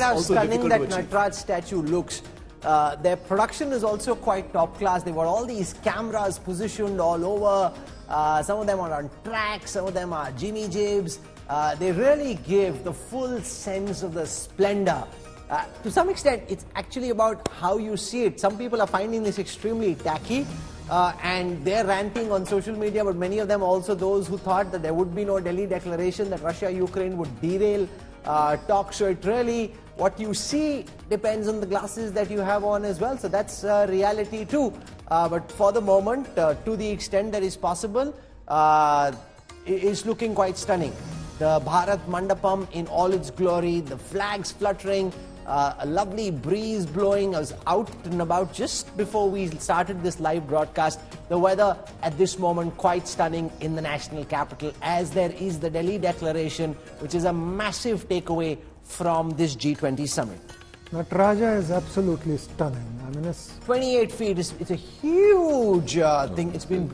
at how stunning that Nataraj statue looks. Their production is also quite top class. They've got all these cameras positioned all over. Some of them are on tracks, some of them are Jimmy Jibs. They really give the full sense of the splendor. To some extent, it's actually about how you see it. Some people are finding this extremely tacky, and they're ranting on social media, but many of them also those who thought that there would be no Delhi declaration, that Russia-Ukraine would derail talks. So it really, what you see depends on the glasses that you have on as well. So that's reality too. But for the moment, to the extent that is possible, is looking quite stunning. The Bharat Mandapam in all its glory, the flags fluttering, a lovely breeze blowing. I was out and about just before we started this live broadcast. The weather at this moment quite stunning in the national capital, as there is the Delhi Declaration, which is a massive takeaway from this G20 summit. Nataraja is absolutely stunning. I mean, it's 28 feet. It's a huge thing. It's been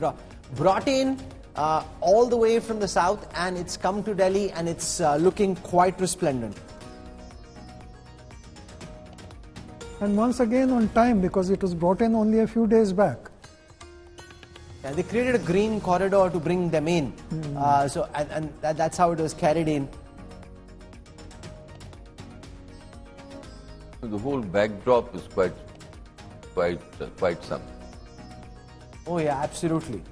brought in all the way from the south, and it's come to Delhi, and it's looking quite resplendent. And once again on time, because it was brought in only a few days back. Yeah, they created a green corridor to bring them in. And that's how it was carried in. The whole backdrop is quite something. Oh yeah, absolutely.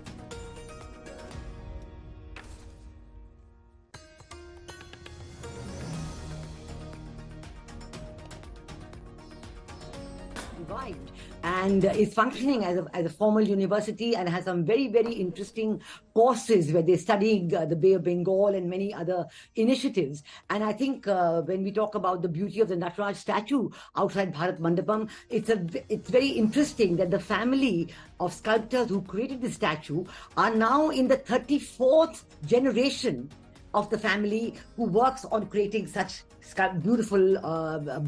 Revived and is functioning as a formal university and has some very, very interesting courses where they're studying the Bay of Bengal and many other initiatives. And I think when we talk about the beauty of the Nataraj statue outside Bharat Mandapam, it's very interesting that the family of sculptors who created the statue are now in the 34th generation of the family who works on creating such beautiful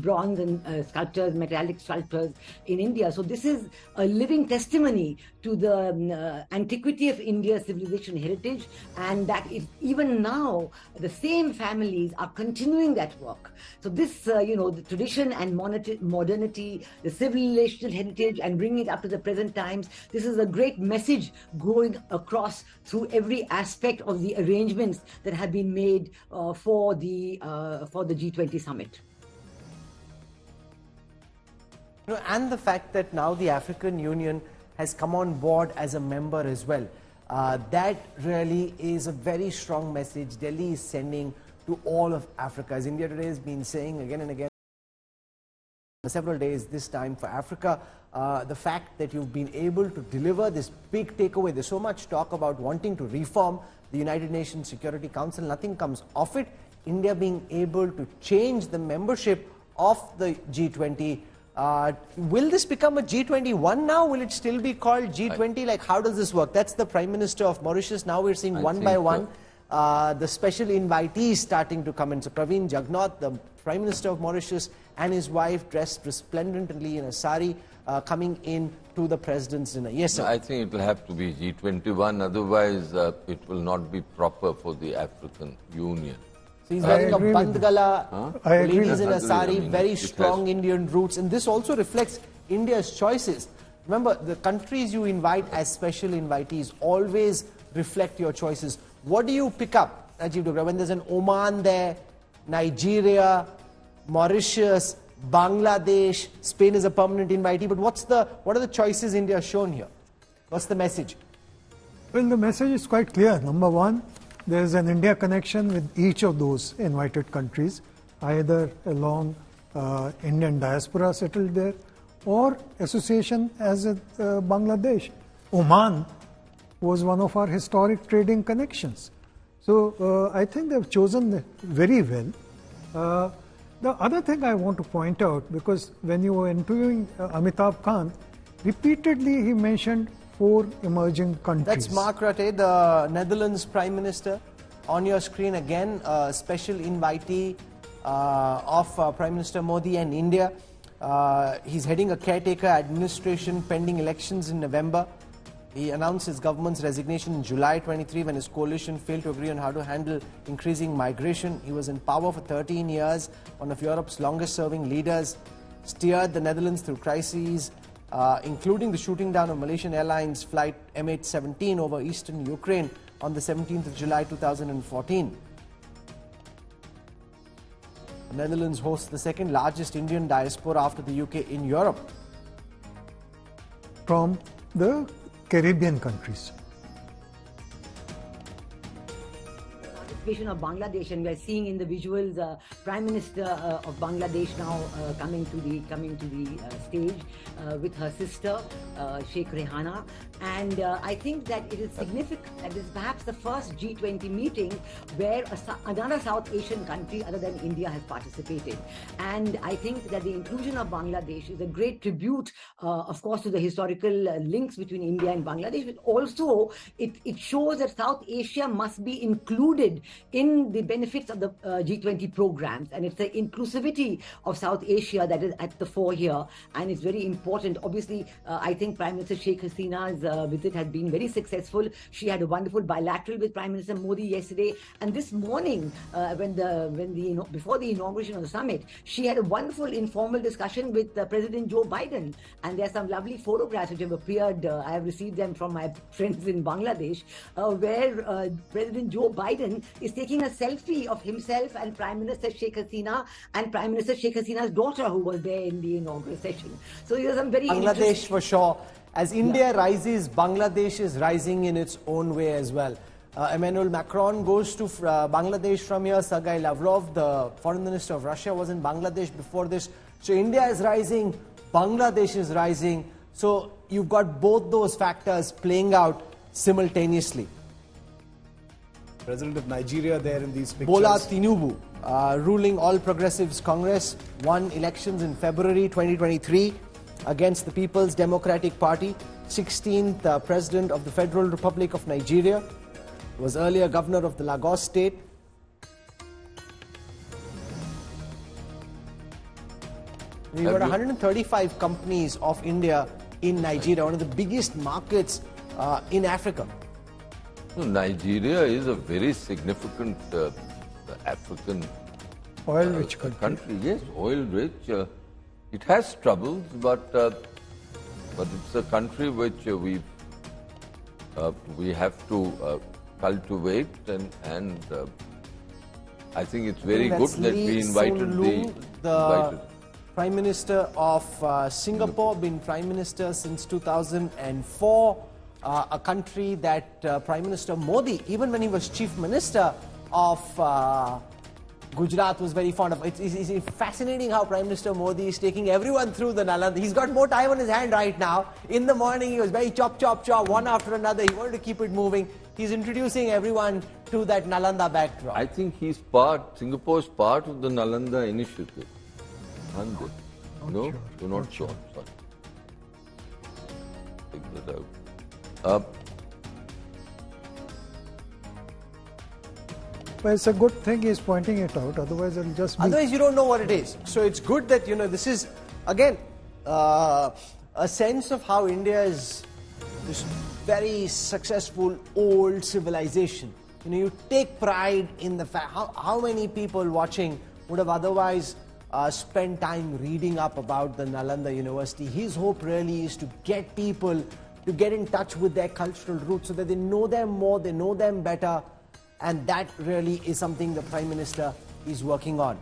bronze and sculptures, metallic sculptures in India. So this is a living testimony to the antiquity of India's civilization heritage, and that even now the same families are continuing that work. So this, the tradition and modernity, the civilization heritage, and bringing it up to the present times, this is a great message going across through every aspect of the arrangements that have been made for the G20 Summit. And the fact that now the African Union has come on board as a member as well. That really is a very strong message Delhi is sending to all of Africa. As India Today has been saying again and again, several days this time for Africa, the fact that you've been able to deliver this big takeaway. There's so much talk about wanting to reform the United Nations Security Council. Nothing comes of it. India being able to change the membership of the G20. Will this become a G21 now? Will it still be called G20? Like, how does this work? That's the Prime Minister of Mauritius. Now we're seeing one by one the special invitees starting to come in. So Praveen Jagnnath, the Prime Minister of Mauritius, and his wife, dressed resplendently in a sari, coming in to the President's dinner. Yes, sir. I think it will have to be G21. Otherwise, it will not be proper for the African Union. So he's wearing a band gala, ladies in a sari, very strong Indian roots. And this also reflects India's choices. Remember, the countries you invite as special invitees always reflect your choices. What do you pick up, Rajiv Dogra, when there's an Oman there, Nigeria, Mauritius, Bangladesh, Spain is a permanent invitee, but what are the choices India has shown here? What's the message? Well, the message is quite clear. Number one, there is an India connection with each of those invited countries, either along Indian diaspora settled there or association as Bangladesh. Oman was one of our historic trading connections. So I think they've chosen very well. The other thing I want to point out, because when you were interviewing Amitabh Kant, repeatedly he mentioned 4 emerging countries. That's Mark Rutte, the Netherlands Prime Minister. On your screen again, a special invitee of Prime Minister Modi and India. He's heading a caretaker administration pending elections in November. He announced his government's resignation in July 23 when his coalition failed to agree on how to handle increasing migration. He was in power for 13 years, one of Europe's longest-serving leaders, steered the Netherlands through crises, including the shooting down of Malaysian Airlines flight MH17 over eastern Ukraine on the 17th of July 2014. The Netherlands hosts the second largest Indian diaspora after the UK in Europe. From the Caribbean countries. Participation of Bangladesh, and we are seeing in the visuals Prime Minister of Bangladesh now coming to the stage with her sister Sheikh Rehana, and I think that it is significant that this is perhaps the first G20 meeting where another South Asian country other than India has participated, and I think that the inclusion of Bangladesh is a great tribute, of course, to the historical links between India and Bangladesh, but also it shows that South Asia must be included in the benefits of the G20 programs, and it's the inclusivity of South Asia that is at the fore here, and it's very important. Obviously, I think Prime Minister Sheikh Hasina's visit has been very successful. She had a wonderful bilateral with Prime Minister Modi yesterday, and this morning, before the inauguration of the summit, she had a wonderful informal discussion with President Joe Biden, and there are some lovely photographs which have appeared. I have received them from my friends in Bangladesh, where President Joe Biden is taking a selfie of himself and Prime Minister Sheikh Hasina and Prime Minister Sheikh Hasina's daughter, who was there in the inaugural session. So there's some very Bangladesh for sure. As India rises, Bangladesh is rising in its own way as well. Emmanuel Macron goes to Bangladesh from here. Sergei Lavrov, the foreign minister of Russia, was in Bangladesh before this. So India is rising, Bangladesh is rising. So you've got both those factors playing out simultaneously. President of Nigeria there in these pictures. Bola Tinubu, ruling All Progressives Congress, won elections in February 2023 against the People's Democratic Party, 16th President of the Federal Republic of Nigeria, was earlier Governor of the Lagos State. We've got 135 companies of India in Nigeria, one of the biggest markets in Africa. No, Nigeria is a very significant African Oil-rich country. Yes, oil-rich. It has troubles, but it's a country which we have to cultivate, and I think it's very good that we invited the Prime Minister of Singapore, been Prime Minister since 2004. A country that Prime Minister Modi, even when he was Chief Minister of Gujarat, was very fond of. It's fascinating how Prime Minister Modi is taking everyone through the Nalanda. He's got more time on his hand right now. In the morning, he was very chop, chop, chop, one after another. He wanted to keep it moving. He's introducing everyone to that Nalanda backdrop. I think Singapore's part of the Nalanda initiative. And no, you're not sure. Sorry. Take that out. But it's a good thing he's pointing it out, otherwise it'll just be... Otherwise you don't know what it is. So it's good that, this is, again, a sense of how India is this very successful old civilization. You take pride in the fact, how many people watching would have otherwise spent time reading up about the Nalanda University. His hope really is to get people to get in touch with their cultural roots so that they know them more, they know them better, and that really is something the Prime Minister is working on.